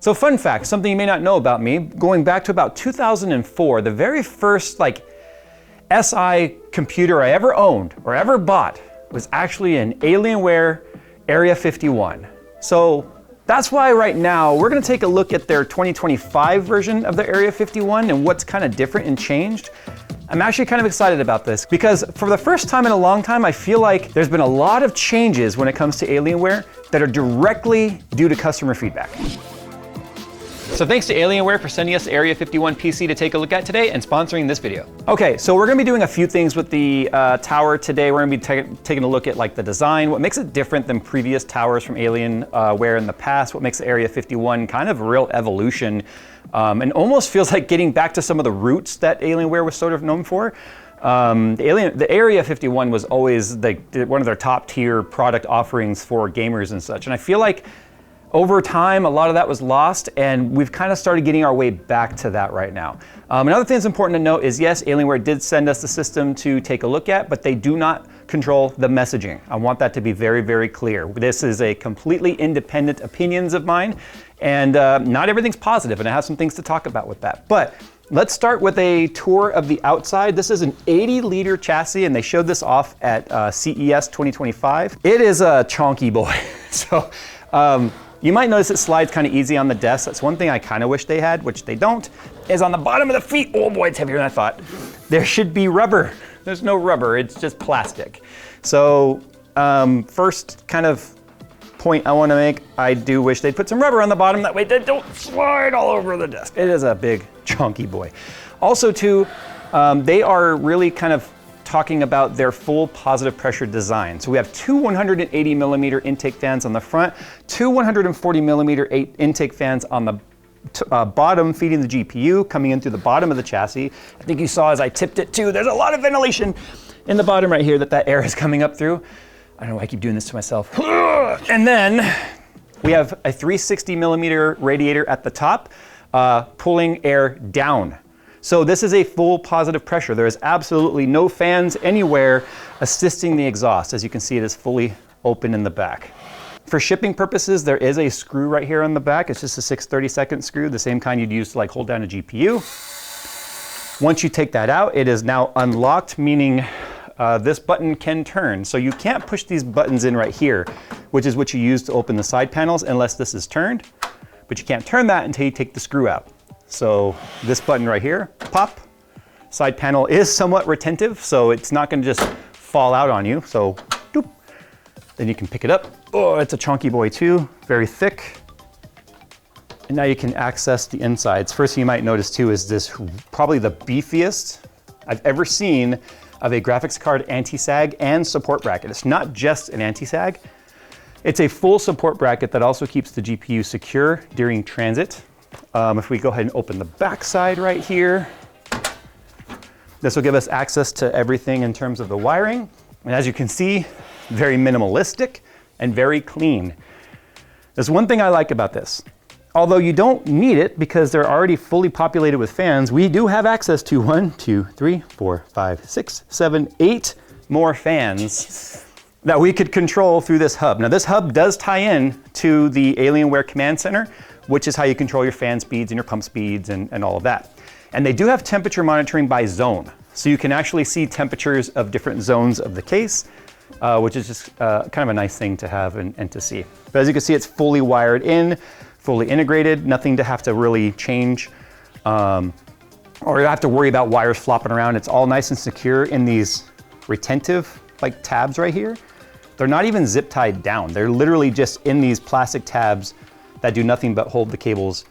So fun fact, something you may not know about me, going back to about 2004, the very first SI computer I ever owned or ever bought was actually an Alienware Area 51. So that's why right now we're gonna take a look at their 2025 version of the Area 51 and what's kind of different and changed. I'm actually kind of excited about this because for the first time in a long time, I feel like there's been a lot of changes when it comes to Alienware that are directly due to customer feedback. So thanks to Alienware for sending us the Area 51 PC to take a look at today and sponsoring this video. Okay, so we're gonna be doing a few things with the tower today. We're gonna be taking a look at the design, what makes it different than previous towers from Alienware in the past, what makes the Area 51 kind of a real evolution, and almost feels like getting back to some of the roots that Alienware was sort of known for. The Area 51 was always one of their top tier product offerings for gamers and such, and I feel like over time, a lot of that was lost, and we've kind of started getting our way back to that right now. Another thing that's important to note is, yes, Alienware did send us the system to take a look at, but they do not control the messaging. I want that to be very, very clear. This is a completely independent opinions of mine, and not everything's positive, and I have some things to talk about with that. But let's start with a tour of the outside. This is an 80-liter chassis, and they showed this off at CES 2025. It is a chonky boy. So. You might notice it slides kind of easy on the desk. That's one thing I kind of wish they had, which they don't, is on the bottom of the feet. Oh boy, it's heavier than I thought. There should be rubber. There's no rubber, it's just plastic. So first kind of point I want to make, I do wish they'd put some rubber on the bottom, that way they don't slide all over the desk. It is a big chunky boy. Also too, they are really kind of talking about their full positive pressure design. So we have two 180 millimeter intake fans on the front, two 140 millimeter intake fans on the bottom feeding the GPU, coming in through the bottom of the chassis. I think you saw as I tipped it too, there's a lot of ventilation in the bottom right here that air is coming up through. I don't know why I keep doing this to myself. And then we have a 360 millimeter radiator at the top, pulling air down. So this is a full positive pressure. There is absolutely no fans anywhere assisting the exhaust. As you can see, it is fully open in the back. For shipping purposes, there is a screw right here on the back. It's just a 6/32 screw, the same kind you'd use to hold down a GPU. Once you take that out, it is now unlocked, meaning this button can turn. So you can't push these buttons in right here, which is what you use to open the side panels unless this is turned. But you can't turn that until you take the screw out. So this button right here, pop. Side panel is somewhat retentive, so it's not gonna just fall out on you. So, doop. Then you can pick it up. Oh, it's a chunky boy too, very thick. And now you can access the insides. First thing you might notice too is this probably the beefiest I've ever seen of a graphics card anti-sag and support bracket. It's not just an anti-sag. It's a full support bracket that also keeps the GPU secure during transit. If we go ahead and open the back side right here, this will give us access to everything in terms of the wiring. And as you can see, very minimalistic and very clean. There's one thing I like about this. Although you don't need it because they're already fully populated with fans, we do have access to 1, 2, 3, 4, 5, 6, 7, 8 more fans that we could control through this hub. Now this hub does tie in to the Alienware Command Center, which is how you control your fan speeds and your pump speeds and all of that. And they do have temperature monitoring by zone. So you can actually see temperatures of different zones of the case, which is just kind of a nice thing to have and to see. But as you can see, it's fully wired in, fully integrated, nothing to have to really change or have to worry about wires flopping around. It's all nice and secure in these retentive tabs right here. They're not even zip tied down. They're literally just in these plastic tabs that do nothing but hold the cables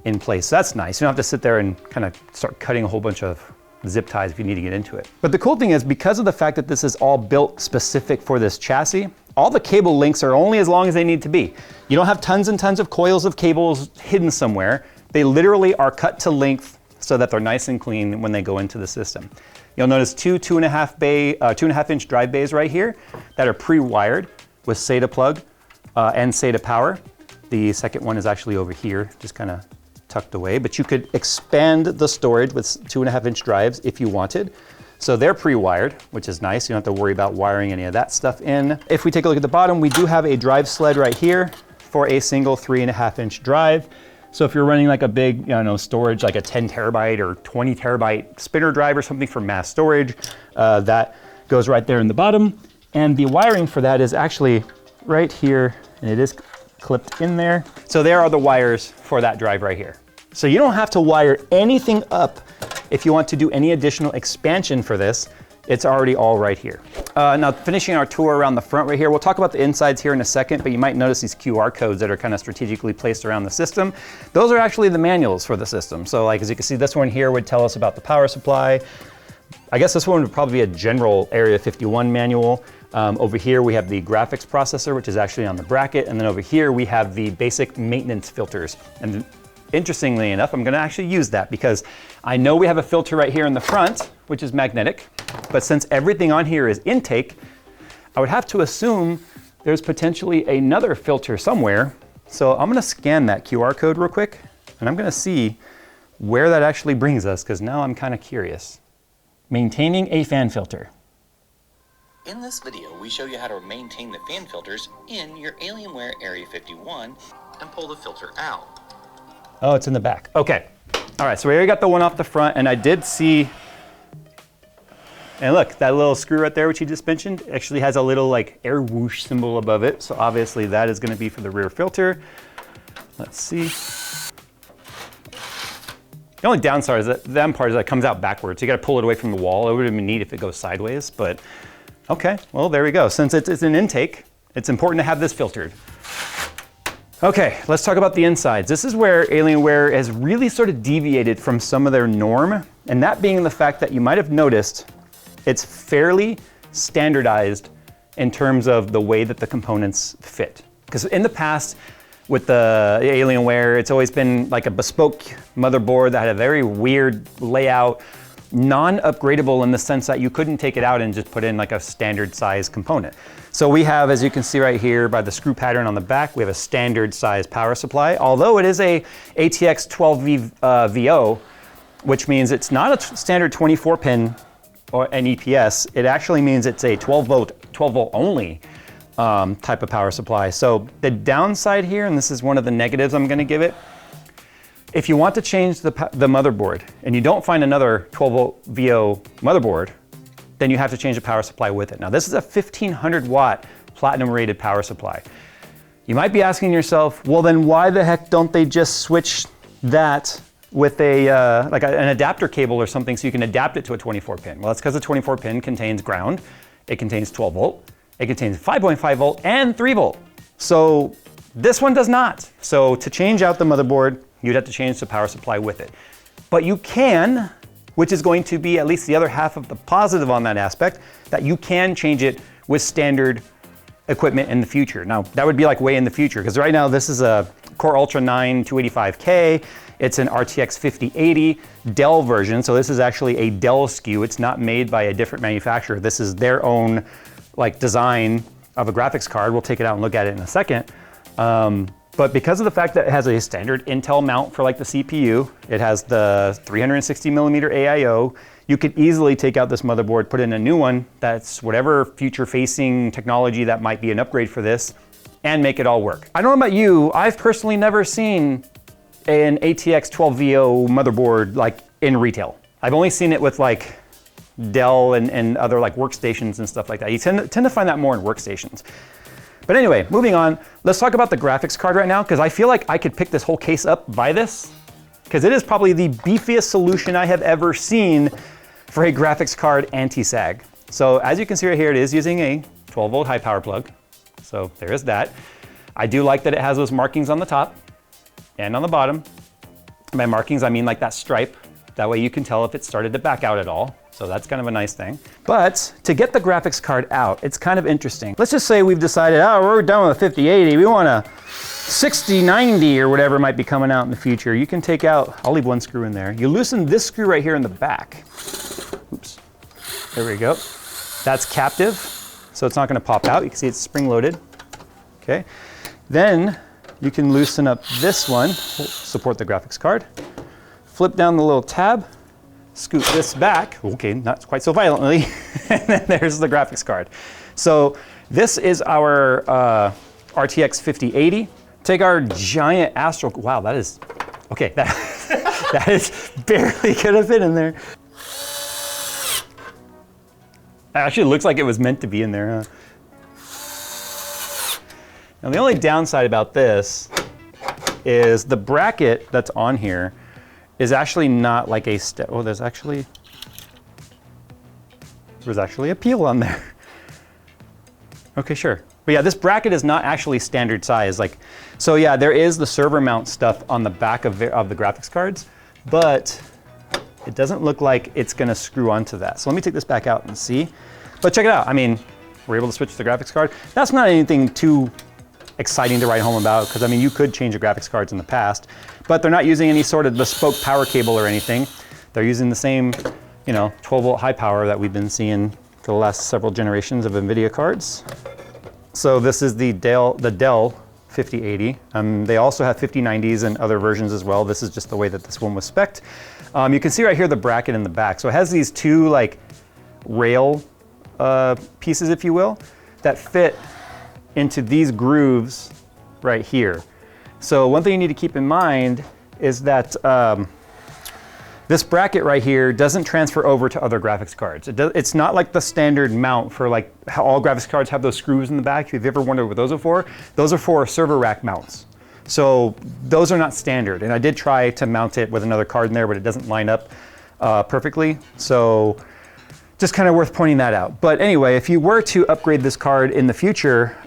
in place. So that's nice. You don't have to sit there and kind of start cutting a whole bunch of zip ties if you need to get into it. But the cool thing is, because of the fact that this is all built specific for this chassis, all the cable links are only as long as they need to be. You don't have tons and tons of coils of cables hidden somewhere. They literally are cut to length so that they're nice and clean when they go into the system. You'll notice two 2.5 inch drive bays right here that are pre-wired with SATA plug and SATA power. The second one is actually over here, just kind of tucked away, but you could expand the storage with 2.5 inch drives if you wanted. So they're pre-wired, which is nice. You don't have to worry about wiring any of that stuff in. If we take a look at the bottom, we do have a drive sled right here for a single 3.5 inch drive. So if you're running like a big, storage, like a 10 terabyte or 20 terabyte spinner drive or something for mass storage, that goes right there in the bottom. And the wiring for that is actually right here, and it is clipped in there. So there are the wires for that drive right here. So you don't have to wire anything up if you want to do any additional expansion for this. It's already all right here. Now finishing our tour around the front right here, we'll talk about the insides here in a second, but you might notice these QR codes that are kind of strategically placed around the system. Those are actually the manuals for the system. So like, as you can see, this one here would tell us about the power supply. I guess this one would probably be a general Area 51 manual. Over here we have the graphics processor, which is actually on the bracket. And then over here we have the basic maintenance filters. And interestingly enough, I'm gonna actually use that because I know we have a filter right here in the front, which is magnetic, but since everything on here is intake, I would have to assume there's potentially another filter somewhere. So I'm gonna scan that QR code real quick, and I'm gonna see where that actually brings us, because now I'm kind of curious. Maintaining a fan filter. In this video, we show you how to maintain the fan filters in your Alienware Area 51 and pull the filter out. Oh, it's in the back. Okay. All right, so we already got the one off the front, and I did see, and look, that little screw right there, which you just mentioned, actually has a little like air whoosh symbol above it. So obviously that is gonna be for the rear filter. Let's see. The only downside is that it comes out backwards. You gotta pull it away from the wall. It would have been neat if it goes sideways, but okay, well, there we go. Since it's an intake, it's important to have this filtered. Okay, let's talk about the insides. This is where Alienware has really sort of deviated from some of their norm, and that being the fact that you might have noticed it's fairly standardized in terms of the way that the components fit. Because in the past, with the Alienware, it's always been like a bespoke motherboard that had a very weird layout, non-upgradable in the sense that you couldn't take it out and just put in like a standard size component. So we have, as you can see right here by the screw pattern on the back, we have a standard size power supply. Although it is a ATX 12V VO, which means it's not a standard 24 pin or an EPS. It actually means it's a 12 volt only type of power supply. So the downside here, and this is one of the negatives I'm gonna give it, if you want to change the motherboard and you don't find another 12 volt VO motherboard, then you have to change the power supply with it. Now this is a 1500 watt platinum rated power supply. You might be asking yourself, well then why the heck don't they just switch that with a like an adapter cable or something so you can adapt it to a 24 pin? Well, that's because the 24 pin contains ground, it contains 12 volt, it contains 5.5 volt and 3 volt. So this one does not. So to change out the motherboard, you'd have to change the power supply with it. But you can, which is going to be at least the other half of the positive on that aspect, that you can change it with standard equipment in the future. Now, that would be like way in the future, because right now this is a Core Ultra 9 285K. It's an RTX 5080 Dell version. So this is actually a Dell SKU. It's not made by a different manufacturer. This is their own like design of a graphics card. We'll take it out and look at it in a second. But because of the fact that it has a standard Intel mount for like the CPU, it has the 360 millimeter AIO, you could easily take out this motherboard, put in a new one that's whatever future facing technology that might be an upgrade for this, and make it all work. I don't know about you, I've personally never seen an ATX 12VO motherboard like in retail. I've only seen it with like Dell and other like workstations and stuff like that. You tend to find that more in workstations. But anyway, moving on, let's talk about the graphics card right now, because I feel like I could pick this whole case up by this, because it is probably the beefiest solution I have ever seen for a graphics card anti-sag. So as you can see right here, it is using a 12 volt high power plug. So there is that. I do like that it has those markings on the top and on the bottom. By markings, I mean like that stripe. That way you can tell if it started to back out at all. So that's kind of a nice thing. But to get the graphics card out, it's kind of interesting. Let's just say we've decided, oh, we're done with a 5080. We want a 6090 or whatever might be coming out in the future. You can take out, I'll leave one screw in there. You loosen this screw right here in the back. Oops, there we go. That's captive, so it's not gonna pop out. You can see it's spring loaded, okay? Then you can loosen up this one, support the graphics card. Flip down the little tab, scoot this back, okay, not quite so violently, and then there's the graphics card. So this is our RTX 5080. Take our giant Astro, wow, that is Okay, that is barely gonna fit in there. Actually, it looks like it was meant to be in there, huh? Now, the only downside about this is the bracket that's on here is actually not like a oh, there's actually a peel on there. Okay, sure. But yeah, this bracket is not actually standard size. Like, so yeah, there is the server mount stuff on the back of the graphics cards, but it doesn't look like it's gonna screw onto that. So let me take this back out and see. But check it out. I mean, we're able to switch the graphics card. That's not anything too exciting to write home about, because I mean, you could change the graphics cards in the past, but they're not using any sort of bespoke power cable or anything. They're using the same, you know, 12-volt high power that we've been seeing for the last several generations of NVIDIA cards. So this is the Dell 5080. They also have 5090s and other versions as well. This is just the way that this one was spec'd. You can see right here the bracket in the back. So it has these two like rail pieces, if you will, that fit into these grooves right here. So one thing you need to keep in mind is that this bracket right here doesn't transfer over to other graphics cards. It's not like the standard mount for like how all graphics cards have those screws in the back. If you've ever wondered what those are for server rack mounts. So those are not standard. And I did try to mount it with another card in there, but it doesn't line up perfectly. So just kind of worth pointing that out. But anyway, if you were to upgrade this card in the future,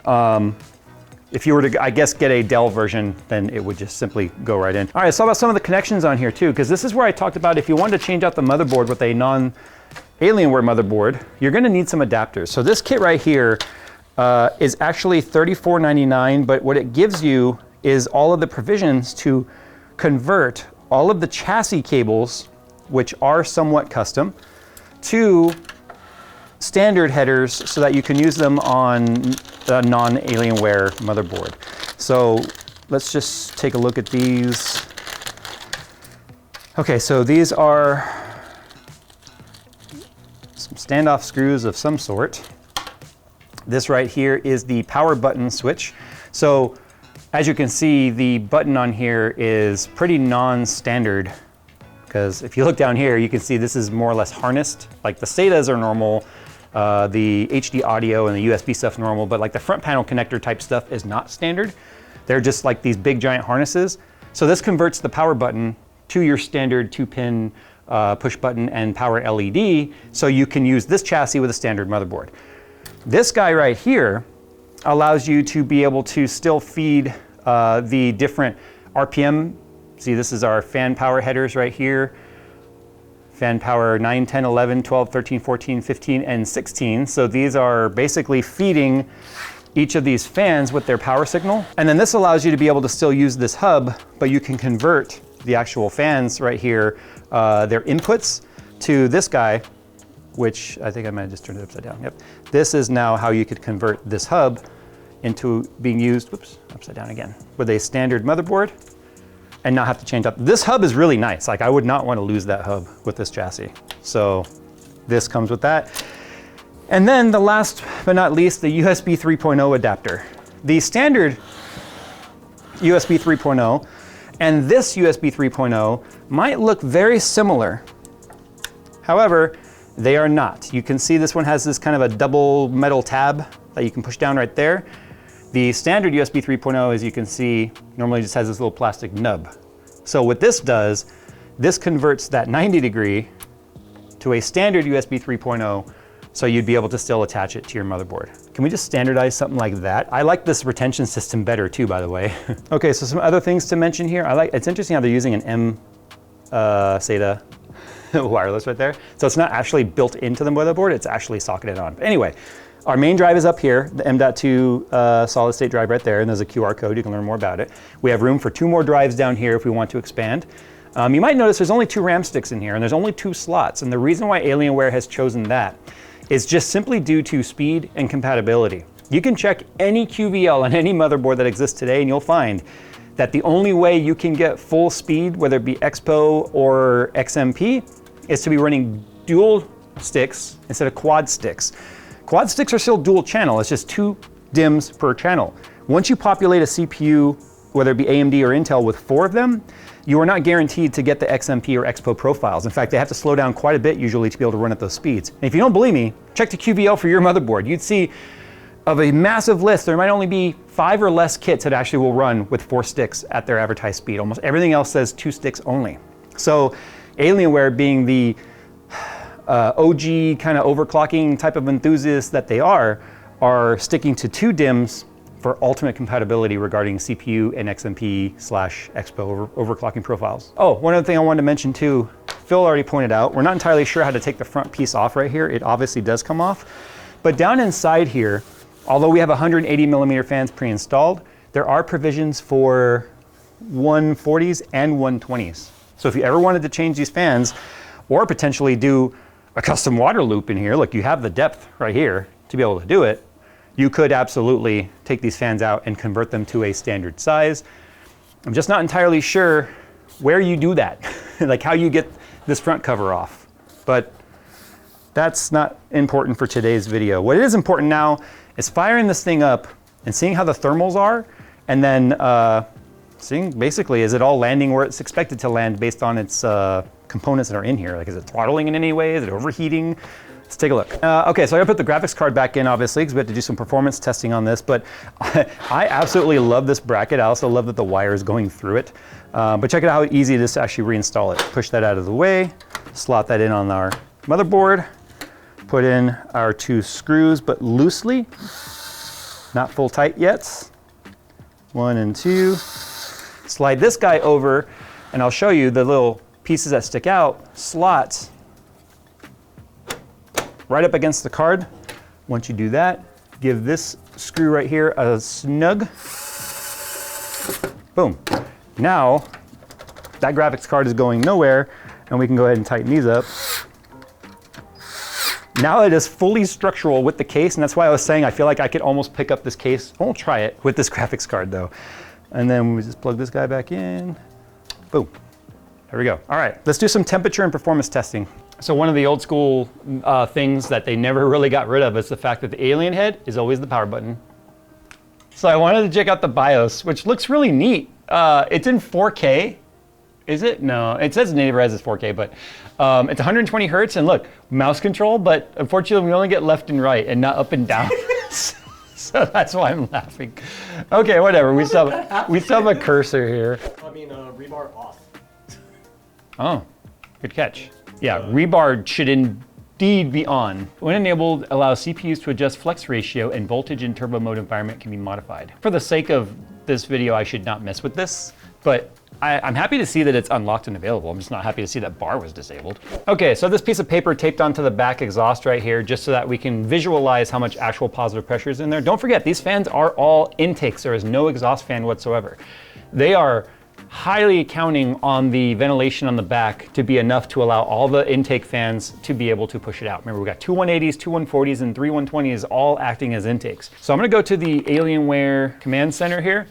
if you were to, I guess, get a Dell version, then it would just simply go right in. All right, let's talk about some of the connections on here too, because this is where I talked about if you wanted to change out the motherboard with a non-Alienware motherboard, you're gonna need some adapters. So this kit right here is actually $34.99, but what it gives you is all of the provisions to convert all of the chassis cables, which are somewhat custom, to standard headers so that you can use them on a non-Alienware motherboard. So let's just take a look at these. Okay, so these are some standoff screws of some sort. This right here is the power button switch. So as you can see, the button on here is pretty non-standard, because if you look down here, you can see this is more or less harnessed. Like the SATAs are normal, the HD audio and the USB stuff normal, but like the front panel connector type stuff is not standard. They're just like these big giant harnesses. So this converts the power button to your standard 2-pin push button and power LED, so you can use this chassis with a standard motherboard. This guy right here allows you to be able to still feed the different RPM. See, this is our fan power headers right here. Fan power 9, 10, 11, 12, 13, 14, 15, and 16. So these are basically feeding each of these fans with their power signal. And then this allows you to be able to still use this hub, but you can convert the actual fans right here, their inputs, to this guy, which I think I might have just turned it upside down. Yep. This is now how you could convert this hub into being used, whoops, upside down again, with a standard motherboard and not have to change up. This hub is really nice. Like, I would not want to lose that hub with this chassis. So this comes with that. And then the last but not least, the USB 3.0 adapter. The standard USB 3.0 and this USB 3.0 might look very similar. However, they are not. You can see this one has this kind of a double metal tab that you can push down right there. The standard USB 3.0, as you can see, normally just has this little plastic nub. So what this does, this converts that 90 degree to a standard USB 3.0, so you'd be able to still attach it to your motherboard. Can we just standardize something like that? I like this retention system better too, by the way. Okay, so some other things to mention here. It's interesting how they're using an M SATA wireless right there. So it's not actually built into the motherboard, it's actually socketed on. But anyway, our main drive is up here, the M.2 solid state drive right there, and there's a QR code, you can learn more about it. We have room for 2 more drives down here if we want to expand. You might notice there's only 2 RAM sticks in here, and there's only 2 slots, and the reason why Alienware has chosen that is just simply due to speed and compatibility. You can check any QVL on any motherboard that exists today, and you'll find that the only way you can get full speed, whether it be Expo or XMP, is to be running dual sticks instead of quad sticks. Quad sticks are still dual channel, it's just 2 DIMMs per channel. Once you populate a CPU whether it be AMD or Intel, with 4 of them, you are not guaranteed to get the XMP or Expo profiles. In fact, they have to slow down quite a bit usually to be able to run at those speeds. And if you don't believe me, check the QVL for your motherboard. You'd see of a massive list, there might only be 5 or less kits that actually will run with 4 sticks at their advertised speed. Almost everything else says 2 sticks only. So Alienware, being the OG kind of overclocking type of enthusiasts that they are sticking to 2 DIMMs for ultimate compatibility regarding CPU and XMP/Expo overclocking profiles. Oh, one other thing I wanted to mention too, Phil already pointed out, we're not entirely sure how to take the front piece off right here. It obviously does come off, but down inside here, although we have 180mm fans pre-installed, there are provisions for 140s and 120s. So if you ever wanted to change these fans or potentially do a custom water loop in here, look, you have the depth right here to be able to do it, you could absolutely take these fans out and convert them to a standard size. I'm just not entirely sure where you do that, like how you get this front cover off. But that's not important for today's video. What is important now is firing this thing up and seeing how the thermals are, and then seeing basically, is it all landing where it's expected to land based on its components that are in here? Like, is it throttling in any way? Is it overheating? Let's take a look. Okay, so I gotta put the graphics card back in, obviously, because we have to do some performance testing on this, but I absolutely love this bracket. I also love that the wire is going through it. But check out how easy it is to actually reinstall it. Push that out of the way, slot that in on our motherboard, put in our 2 screws, but loosely, not full tight yet. 1 and 2. Slide this guy over, and I'll show you the little pieces that stick out, slots right up against the card. Once you do that, give this screw right here a snug. Boom. Now, that graphics card is going nowhere, and we can go ahead and tighten these up. Now it is fully structural with the case, and that's why I was saying I feel like I could almost pick up this case. I won't try it with this graphics card though. And then we just plug this guy back in. Boom. There we go. All right, let's do some temperature and performance testing. So one of the old school things that they never really got rid of is the fact that the alien head is always the power button. So I wanted to check out the BIOS, which looks really neat. It's in 4K. Is it? No, it says native res is 4K, but it's 120 hertz, and look, mouse control, but unfortunately we only get left and right and not up and down. So that's why I'm laughing. Okay, whatever, we still have a cursor here. I mean, rebar off. Oh, good catch. Yeah, rebar should indeed be on. When enabled, allows CPUs to adjust flex ratio, and voltage in turbo mode environment can be modified. For the sake of this video, I should not mess with this, but I'm happy to see that it's unlocked and available. I'm just not happy to see that bar was disabled. Okay, so this piece of paper taped onto the back exhaust right here, just so that we can visualize how much actual positive pressure is in there. Don't forget, these fans are all intakes. There is no exhaust fan whatsoever. They are highly counting on the ventilation on the back to be enough to allow all the intake fans to be able to push it out. Remember, we got 2 180s, 2 140s, and 3 120s all acting as intakes. So I'm gonna go to the Alienware command center here,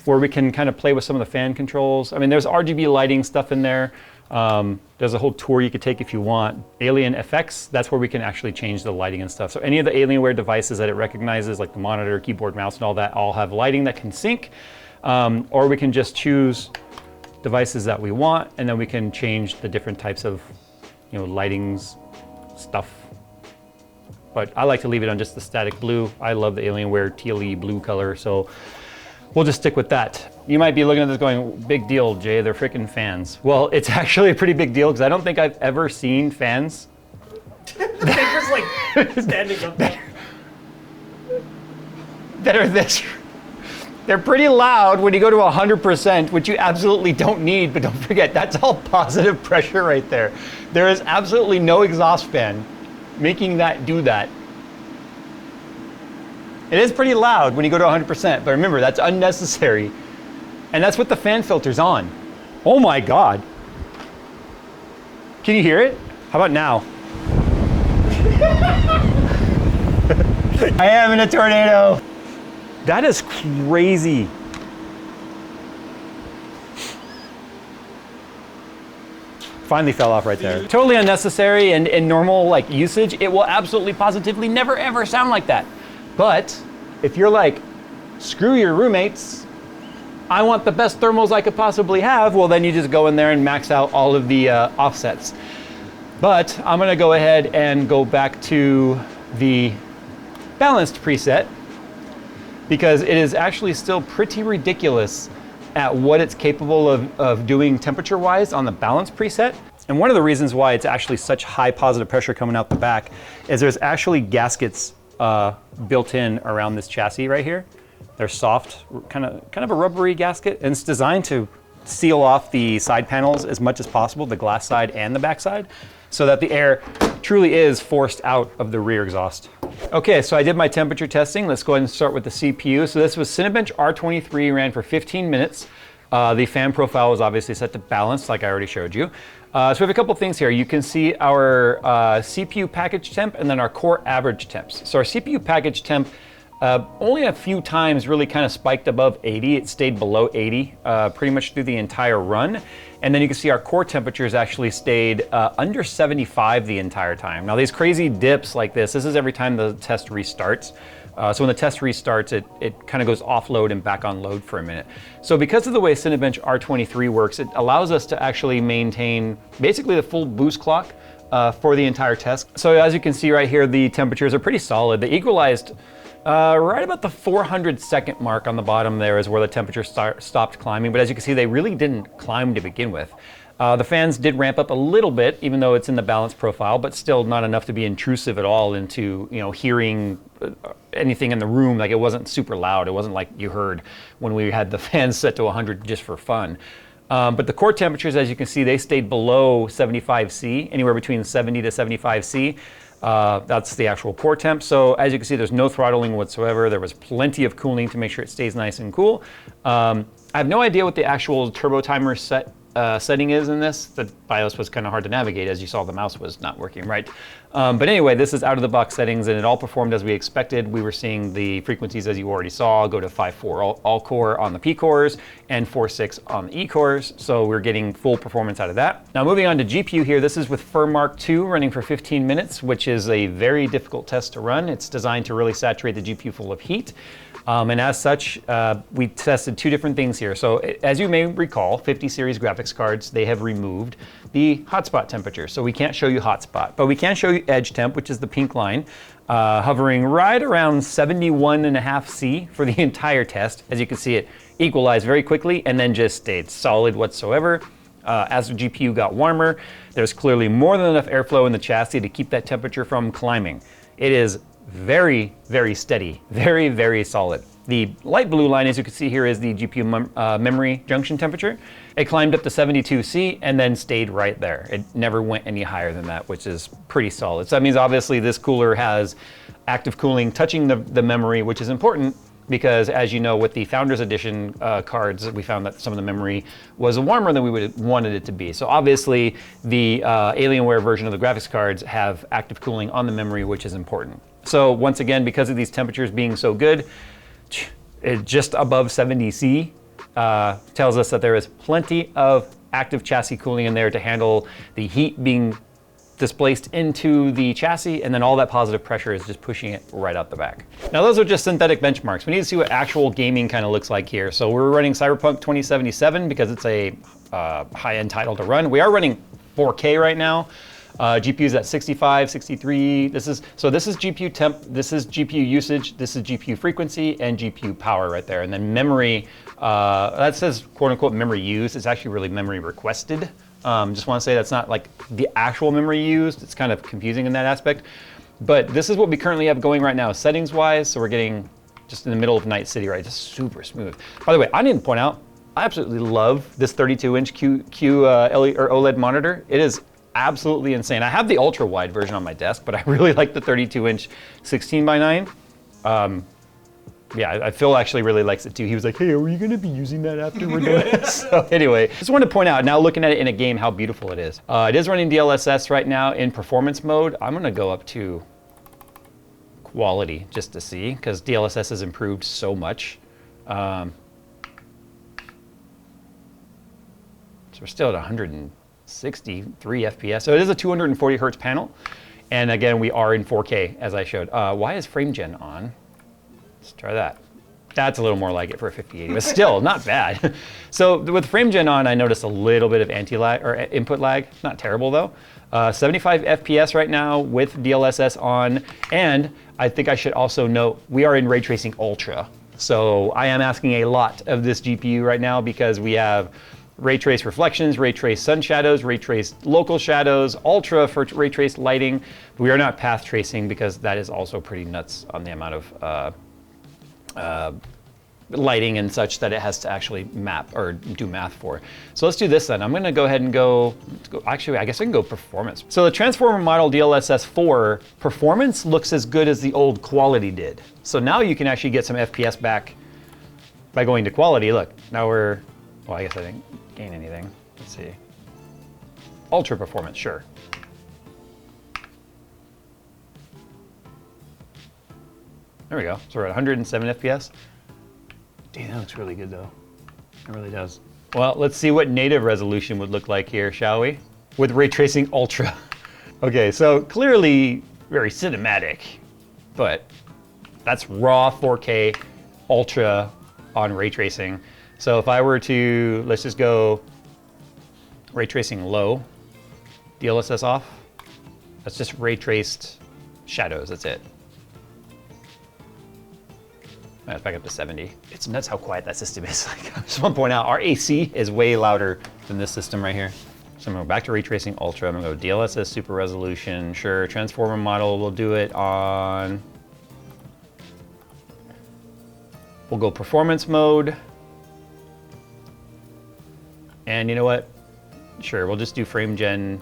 where we can kind of play with some of the fan controls. I mean, there's RGB lighting stuff in there. There's a whole tour you could take if you want. Alien FX, that's where we can actually change the lighting and stuff. So any of the Alienware devices that it recognizes, like the monitor, keyboard, mouse, and all that, all have lighting that can sync. Or we can just choose devices that we want, and then we can change the different types of, lightings, stuff. But I like to leave it on just the static blue. I love the Alienware tealy blue color, so we'll just stick with that. You might be looking at this going, big deal, Jay, they're freaking fans. Well, it's actually a pretty big deal, because I don't think I've ever seen fans. They're just like standing up there. That are this. They're pretty loud when you go to 100%, which you absolutely don't need, but don't forget, that's all positive pressure right there. There is absolutely no exhaust fan making that do that. It is pretty loud when you go to 100%, but remember, that's unnecessary. And that's with the fan filters on. Oh my God. Can you hear it? How about now? I am in a tornado. That is crazy. Finally fell off right there. Totally unnecessary, and in normal usage, it will absolutely positively never ever sound like that. But if you're like, screw your roommates, I want the best thermals I could possibly have, well then you just go in there and max out all of the offsets. But I'm gonna go ahead and go back to the balanced preset because it is actually still pretty ridiculous at what it's capable of doing temperature-wise on the balance preset. And one of the reasons why it's actually such high positive pressure coming out the back is there's actually gaskets built in around this chassis right here. They're soft, kind of a rubbery gasket, and it's designed to seal off the side panels as much as possible, the glass side and the back side, so that the air truly is forced out of the rear exhaust. Okay, so I did my temperature testing. Let's go ahead and start with the CPU. So this was Cinebench R23, ran for 15 minutes. The fan profile was obviously set to balance, like I already showed you. So we have a couple things here. You can see our CPU package temp and then our core average temps. So our CPU package temp only a few times really kind of spiked above 80. It stayed below 80 pretty much through the entire run. And then you can see our core temperatures actually stayed under 75 the entire time. Now these crazy dips like this is every time the test restarts. So when the test restarts, it kind of goes off load and back on load for a minute. So because of the way Cinebench R23 works, it allows us to actually maintain basically the full boost clock for the entire test. So as you can see right here, the temperatures are pretty solid. They equalized right about the 400-second mark on the bottom there is where the temperature stopped climbing. But as you can see, they really didn't climb to begin with. The fans did ramp up a little bit, even though it's in the balance profile, but still not enough to be intrusive at all into, you know, hearing anything in the room. Like, it wasn't super loud. It wasn't like you heard when we had the fans set to 100 just for fun. But the core temperatures, as you can see, they stayed below 75 C, anywhere between 70 to 75 C. That's the actual core temp. So as you can see, there's no throttling whatsoever. There was plenty of cooling to make sure it stays nice and cool. I have no idea what the actual turbo timer setting is in this. The BIOS was kind of hard to navigate, as you saw the mouse was not working right. But anyway, this is out of the box settings and it all performed as we expected. We were seeing the frequencies, as you already saw, go to 5.4 all core on the P cores and 4.6 on the E cores. So we're getting full performance out of that. Now moving on to GPU here, this is with Firmark II running for 15 minutes, which is a very difficult test to run. It's designed to really saturate the GPU full of heat. And as such, we tested two different things here. So as you may recall, 50 series graphics cards, they have removed the hotspot temperature. So we can't show you hotspot, but we can show you edge temp, which is the pink line, hovering right around 71.5 C for the entire test. As you can see, it equalized very quickly and then just stayed solid whatsoever. As the GPU got warmer, there's clearly more than enough airflow in the chassis to keep that temperature from climbing. It is very, very steady, very, very solid. The light blue line, as you can see here, is the GPU memory junction temperature. It climbed up to 72 C and then stayed right there. It never went any higher than that, which is pretty solid. So that means obviously this cooler has active cooling touching the memory, which is important because, as you know, with the Founders Edition cards, we found that some of the memory was warmer than we would have wanted it to be. So obviously the Alienware version of the graphics cards have active cooling on the memory, which is important. So once again, because of these temperatures being so good, it's just above 70 C, tells us that there is plenty of active chassis cooling in there to handle the heat being displaced into the chassis, and then all that positive pressure is just pushing it right out the back. Now those are just synthetic benchmarks. We need to see what actual gaming kind of looks like here. So we're running Cyberpunk 2077 because it's a high-end title to run. We are running 4K right now. GPU's at 65, 63. This is GPU temp, this is GPU usage, this is GPU frequency, and GPU power right there. And then memory, that says quote unquote memory used. It's actually really memory requested. Just want to say that's not like the actual memory used. It's kind of confusing in that aspect. But this is what we currently have going right now settings wise. So we're getting just in the middle of Night City, right? Just super smooth. By the way, I need to point out, I absolutely love this 32-inch OLED monitor. It is absolutely insane. I have the ultra wide version on my desk, but I really like the 32-inch 16:9. Yeah, Phil actually really likes it too. He was like, hey, are you gonna be using that after we're done? So anyway, just wanted to point out, now looking at it in a game, how beautiful it is. It is running DLSS right now in performance mode. I'm gonna go up to quality just to see, because DLSS has improved so much. So we're still at 163 FPS. So it is a 240 hertz panel. And again, we are in 4K, as I showed. Why is frame gen on? Let's try that. That's a little more like it for a 5080, but still not bad. So with frame gen on, I noticed a little bit of anti-lag or input lag. Not terrible though. 75 FPS right now with DLSS on, and I think I should also note we are in Ray Tracing Ultra. So I am asking a lot of this GPU right now because we have ray trace reflections, ray trace sun shadows, ray trace local shadows, ultra for ray trace lighting. We are not path tracing because that is also pretty nuts on the amount of lighting and such that it has to actually map or do math for. So let's do this then. I'm gonna go ahead and actually, I guess I can go performance. So the Transformer model DLSS 4 performance looks as good as the old quality did. So now you can actually get some FPS back by going to quality. Look, now well, I guess I didn't gain anything. Let's see. Ultra performance, sure. There we go. So we're at 107 FPS. Damn, that looks really good though. It really does. Well, let's see what native resolution would look like here, shall we? With Ray Tracing Ultra. Okay, so clearly very cinematic, but that's raw 4K Ultra on Ray Tracing. So if I were to, let's just go Ray Tracing low, DLSS off, that's just ray traced shadows, that's it. It's back up to 70. It's nuts how quiet that system is. I just want to point out, our AC is way louder than this system right here. So I'm going to go back to Ray Tracing Ultra. I'm going to go DLSS Super Resolution. Sure, Transformer model, we'll do it on... We'll go Performance mode. And you know what? Sure, we'll just do Frame Gen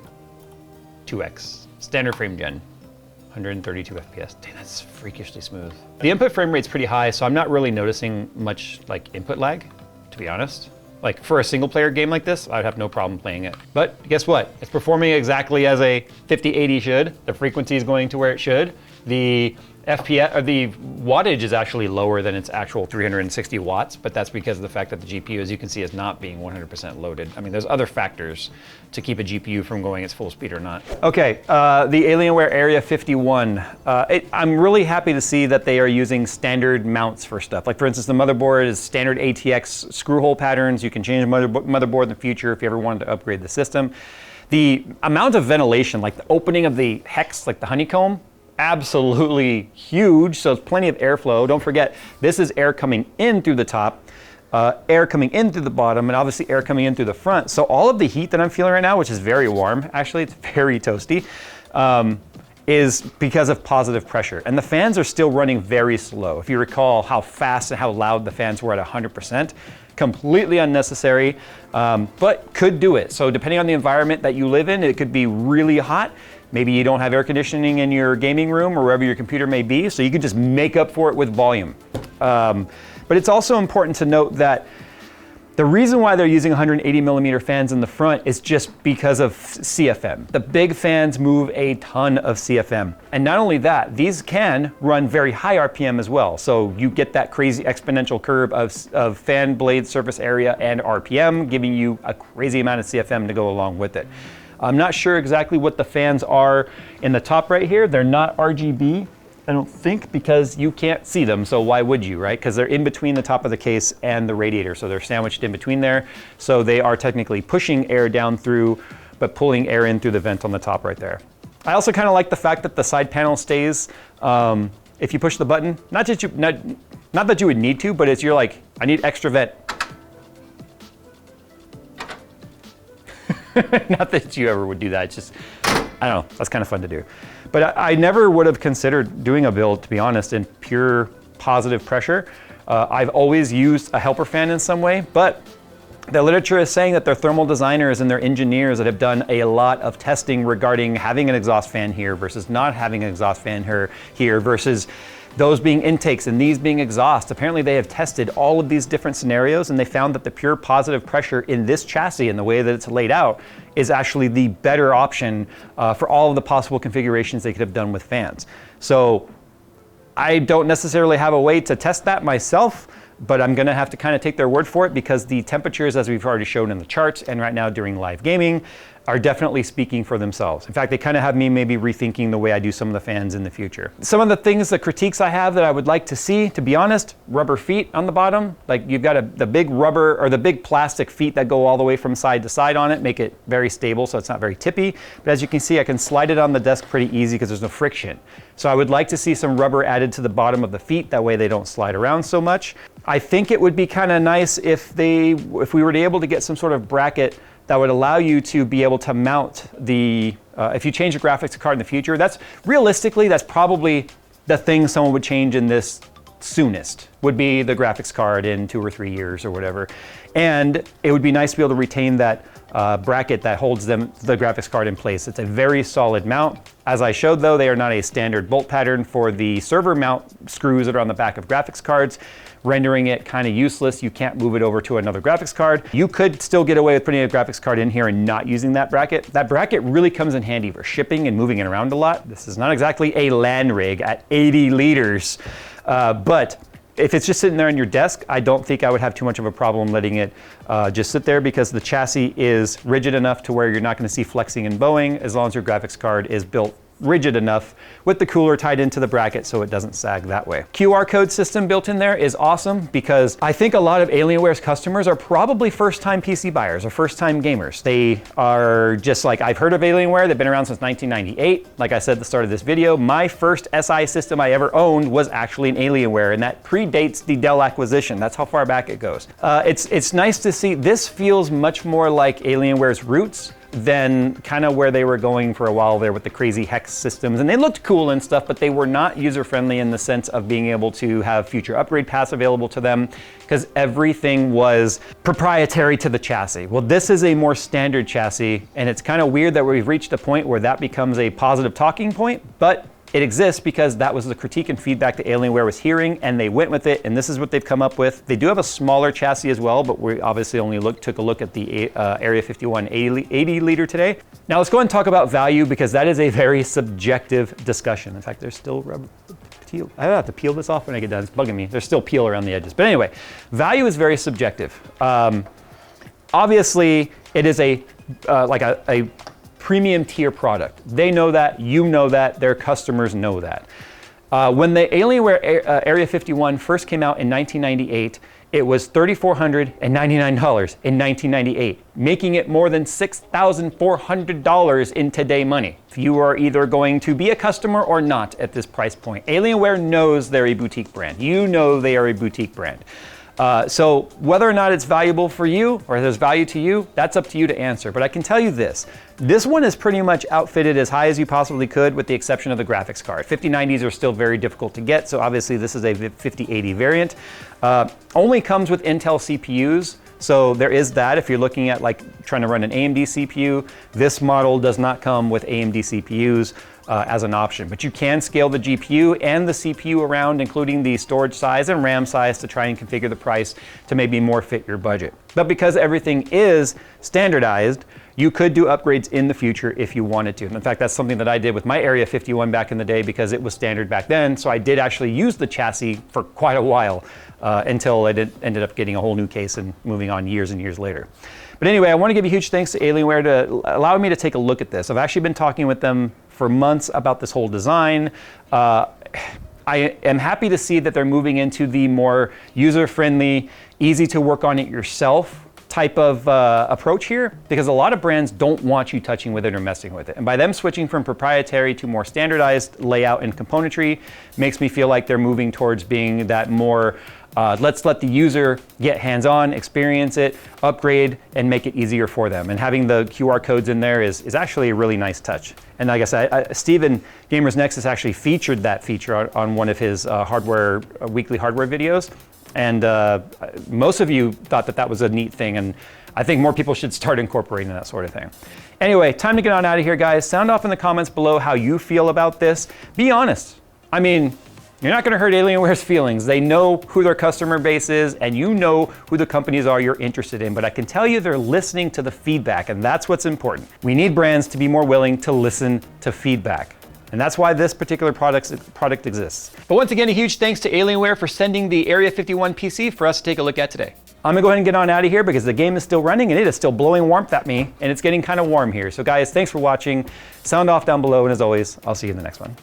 2X. Standard Frame Gen. 132 FPS. Dang, that's freakishly smooth. The input frame rate's pretty high, so I'm not really noticing much like input lag, to be honest. Like for a single player game like this, I'd have no problem playing it. But guess what? It's performing exactly as a 5080 should. The frequency is going to where it should. The FPS, or the wattage is actually lower than its actual 360 watts, but that's because of the fact that the GPU, as you can see, is not being 100% loaded. I mean, there's other factors to keep a GPU from going its full speed or not. Okay, the Alienware Area 51. I'm really happy to see that they are using standard mounts for stuff. Like for instance, the motherboard is standard ATX screw hole patterns. You can change the motherboard in the future if you ever wanted to upgrade the system. The amount of ventilation, like the opening of the hex, like the honeycomb, absolutely huge, so it's plenty of airflow. Don't forget, this is air coming in through the top, air coming in through the bottom, and obviously air coming in through the front. So all of the heat that I'm feeling right now, which is very warm, actually it's very toasty, is because of positive pressure. And the fans are still running very slow. If you recall how fast and how loud the fans were at 100%, completely unnecessary, but could do it. So depending on the environment that you live in, it could be really hot. Maybe you don't have air conditioning in your gaming room or wherever your computer may be, so you can just make up for it with volume. But it's also important to note that the reason why they're using 180 millimeter fans in the front is just because of CFM. The big fans move a ton of CFM. And not only that, these can run very high RPM as well. So you get that crazy exponential curve of fan blade surface area and RPM, giving you a crazy amount of CFM to go along with it. I'm not sure exactly what the fans are in the top right here. They're not RGB, I don't think, because you can't see them, so why would you, right? Because they're in between the top of the case and the radiator, so they're sandwiched in between there. So they are technically pushing air down through, but pulling air in through the vent on the top right there. I also kind of like the fact that the side panel stays, if you push the button, not that you would need to, but it's you're like, I need extra vent. Not that you ever would do that, it's just, I don't know, that's kind of fun to do. But I never would have considered doing a build, to be honest, in pure positive pressure. I've always used a helper fan in some way, but the literature is saying that their thermal designers and their engineers that have done a lot of testing regarding having an exhaust fan here versus not having an exhaust fan here versus those being intakes and these being exhaust. Apparently they have tested all of these different scenarios and they found that the pure positive pressure in this chassis and the way that it's laid out is actually the better option for all of the possible configurations they could have done with fans. So I don't necessarily have a way to test that myself, but I'm gonna have to kind of take their word for it because the temperatures, as we've already shown in the charts and right now during live gaming, are definitely speaking for themselves. In fact, they kind of have me maybe rethinking the way I do some of the fans in the future. Some of the things, the critiques I have that I would like to see, to be honest, rubber feet on the bottom. Like you've got the big rubber or the big plastic feet that go all the way from side to side on it, make it very stable so it's not very tippy. But as you can see, I can slide it on the desk pretty easy because there's no friction. So I would like to see some rubber added to the bottom of the feet. That way they don't slide around so much. I think it would be kind of nice if we were able to get some sort of bracket that would allow you to be able to mount the, if you change the graphics card in the future, that's probably the thing someone would change in this soonest, would be the graphics card in 2 or 3 years or whatever. And it would be nice to be able to retain that bracket that holds the graphics card in place. It's a very solid mount. As I showed though, they are not a standard bolt pattern for the server mount screws that are on the back of graphics cards, rendering it kind of useless. You can't move it over to another graphics card. You could still get away with putting a graphics card in here and not using that bracket. That bracket really comes in handy for shipping and moving it around a lot. This is not exactly a LAN rig at 80 liters, but if it's just sitting there on your desk, I don't think I would have too much of a problem letting it just sit there because the chassis is rigid enough to where you're not going to see flexing and bowing as long as your graphics card is built rigid enough with the cooler tied into the bracket so it doesn't sag that way. QR code system built in there is awesome because I think a lot of Alienware's customers are probably first-time PC buyers or first-time gamers. They are just like, I've heard of Alienware, they've been around since 1998. Like I said at the start of this video, my first SI system I ever owned was actually an Alienware, and that predates the Dell acquisition. That's how far back it goes. It's nice to see, this feels much more like Alienware's roots than kind of where they were going for a while there with the crazy hex systems. And they looked cool and stuff, but they were not user-friendly in the sense of being able to have future upgrade paths available to them because everything was proprietary to the chassis. Well, this is a more standard chassis, and it's kind of weird that we've reached a point where that becomes a positive talking point, but it exists because that was the critique and feedback that Alienware was hearing, and they went with it, and this is what they've come up with. They do have a smaller chassis as well, but we obviously only took a look at the Area 51 80 liter today. Now let's go ahead and talk about value because that is a very subjective discussion. In fact, there's still rubber peel. I have to peel this off when I get done. It's bugging me. There's still peel around the edges. But anyway, value is very subjective. Obviously, it is like a premium tier product. They know that, you know that, their customers know that. When the Alienware Area 51 first came out in 1998, it was $3,499 in 1998, making it more than $6,400 in today money. If you are either going to be a customer or not at this price point. Alienware knows they're a boutique brand. You know they are a boutique brand. So whether or not it's valuable for you or there's value to you, that's up to you to answer. But I can tell you this one is pretty much outfitted as high as you possibly could with the exception of the graphics card. 5090s are still very difficult to get, so obviously this is a 5080 variant. Only comes with Intel CPUs. So there is that. If you're looking at like trying to run an AMD CPU, this model does not come with AMD CPUs as an option, but you can scale the GPU and the CPU around, including the storage size and RAM size to try and configure the price to maybe more fit your budget. But because everything is standardized, you could do upgrades in the future if you wanted to. And in fact, that's something that I did with my Area 51 back in the day because it was standard back then. So I did actually use the chassis for quite a while until I ended up getting a whole new case and moving on years and years later. But anyway, I want to give a huge thanks to Alienware to allow me to take a look at this. I've actually been talking with them for months about this whole design. I am happy to see that they're moving into the more user-friendly, easy to work on it yourself type of approach here, because a lot of brands don't want you touching with it or messing with it. And by them switching from proprietary to more standardized layout and componentry makes me feel like they're moving towards being that more let's let the user get hands-on, experience it, upgrade, and make it easier for them. And having the QR codes in there is actually a really nice touch. And like I said, Steven, Gamers Nexus, actually featured that feature on one of his weekly hardware videos. And most of you thought that was a neat thing, and I think more people should start incorporating that sort of thing. Anyway, time to get on out of here, guys. Sound off in the comments below how you feel about this. Be honest. I mean, you're not gonna hurt Alienware's feelings. They know who their customer base is, and you know who the companies are you're interested in, but I can tell you they're listening to the feedback, and that's what's important. We need brands to be more willing to listen to feedback. And that's why this particular product exists. But once again, a huge thanks to Alienware for sending the Area 51 PC for us to take a look at today. I'm gonna go ahead and get on out of here because the game is still running and it is still blowing warmth at me, and it's getting kind of warm here. So guys, thanks for watching. Sound off down below, and as always, I'll see you in the next one.